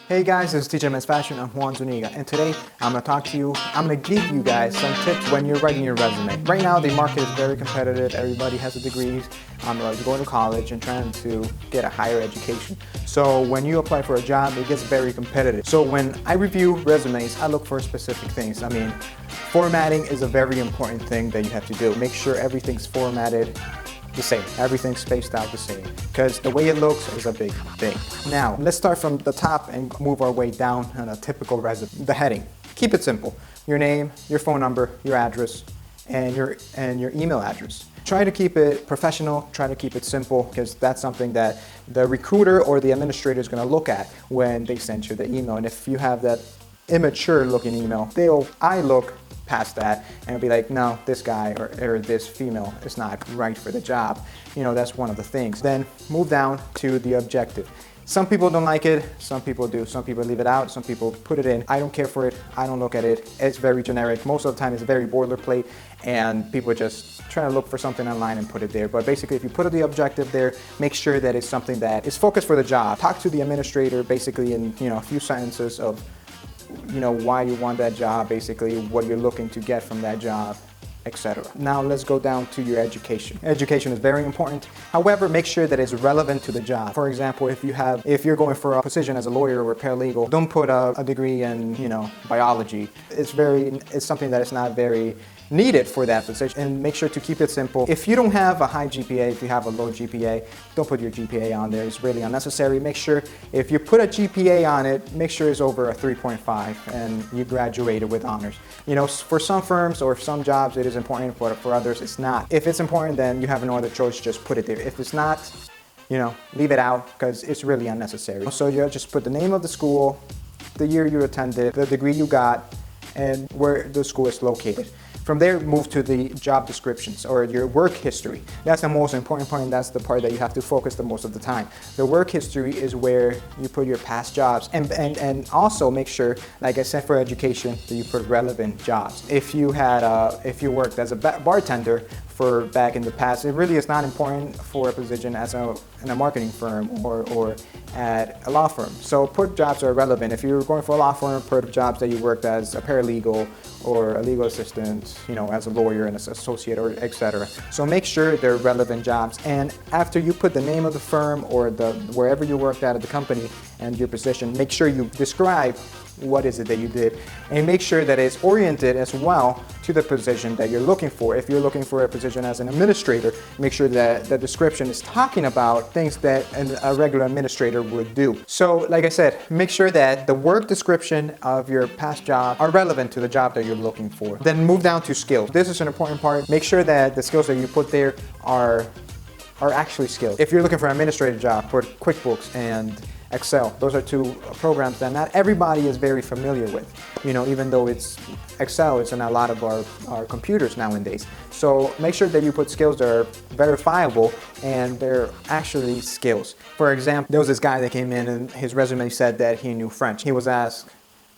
Hey guys, this is TJ Men's Fashion. I'm Juan Zuniga, and today I'm going to give you guys some tips when you're writing your resume. Right now, the market is very competitive. Everybody has a degree, going to college and trying to get a higher education. So when you apply for a job, it gets very competitive. So when I review resumes, I look for specific things. Formatting is a very important thing that you have to do. Make sure everything's formatted the same. Everything's spaced out the same, because the way it looks is a big thing. Now, let's start from the top and move our way down on a typical resume. The heading. Keep it simple. Your name, your phone number, your address, and your email address. Try to keep it professional, try to keep it simple, because that's something that the recruiter or the administrator is going to look at when they send you the email. And if you have that immature looking email, I look past that and be like, no, this guy or this female is not right for the job. That's one of the things. Then move down to the objective. Some people don't like it, some people do. Some people leave it out, some people put it in. I don't care for it, I don't look at it. It's very generic. Most of the time it's very boilerplate and people just try to look for something online and put it there. But basically, if you put the objective there, make sure that it's something that is focused for the job. Talk to the administrator basically in a few sentences of why you want that job, basically what you're looking to get from that job, etc. Now let's go down to your education. Education is very important. However, make sure that it's relevant to the job. For example, if you're going for a position as a lawyer or a paralegal, don't put a degree in biology. It's something that is not very needed for that position, and make sure to keep it simple. If you don't have a high GPA, if you have a low GPA, don't put your GPA on there. It's really unnecessary. Make sure if you put a GPA on it, make sure it's over a 3.5 and you graduated with honors. For some firms or some jobs it is important, for others it's not. If it's important, then you have no other choice, just put it there. If it's not, leave it out, because it's really unnecessary. So you just put the name of the school, the year you attended, the degree you got, and where the school is located. From there, move to the job descriptions or your work history. That's the most important part, and that's the part that you have to focus the most of the time. The work history is where you put your past jobs, and also make sure, like I said, for education, that you put relevant jobs. If you worked as a bartender back in the past, it really is not important for a position in a marketing firm or at a law firm. So put jobs that are relevant. If you're going for a law firm, put jobs that you worked as a paralegal or a legal assistant, as a lawyer and an associate, or etc. So make sure they're relevant jobs. And after you put the name of the firm or wherever you worked at the company and your position, make sure you describe what is it that you did, and make sure that it's oriented as well to the position that you're looking for. If you're looking for a position as an administrator, make sure that the description is talking about things that a regular administrator would do. So like I said, make sure that the work description of your past job are relevant to the job that you're looking for. Then move down to skills. This is an important part. Make sure that the skills that you put there are actually skills. If you're looking for an administrative job, put QuickBooks and Excel. Those are two programs that not everybody is very familiar with. Even though Excel is in a lot of our computers nowadays. So make sure that you put skills that are verifiable and they're actually skills. For example, there was this guy that came in and his resume said that he knew French. He was asked,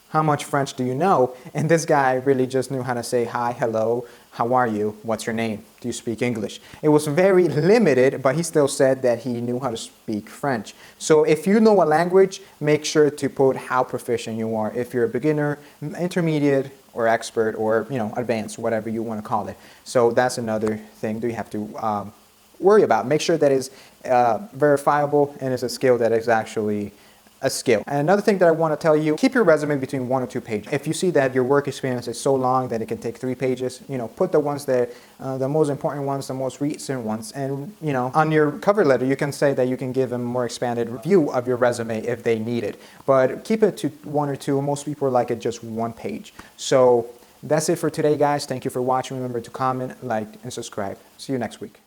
how much French do you know? And this guy really just knew how to say hi, hello, how are you, what's your name, do you speak English? It was very limited, but he still said that he knew how to speak French. So if you know a language, make sure to put how proficient you are. If you're a beginner, intermediate, or expert, or advanced, whatever you want to call it. So that's another thing that you have to worry about. Make sure that is verifiable and is a skill that is actually a skill. And another thing that I want to tell you, keep your resume between 1 or 2 pages. If you see that your work experience is so long that it can take 3 pages, put the ones that, the most important ones, the most recent ones. And, on your cover letter, you can say that you can give them a more expanded view of your resume if they need it. But keep it to 1 or 2. Most people like it just 1 page. So that's it for today, guys. Thank you for watching. Remember to comment, like, and subscribe. See you next week.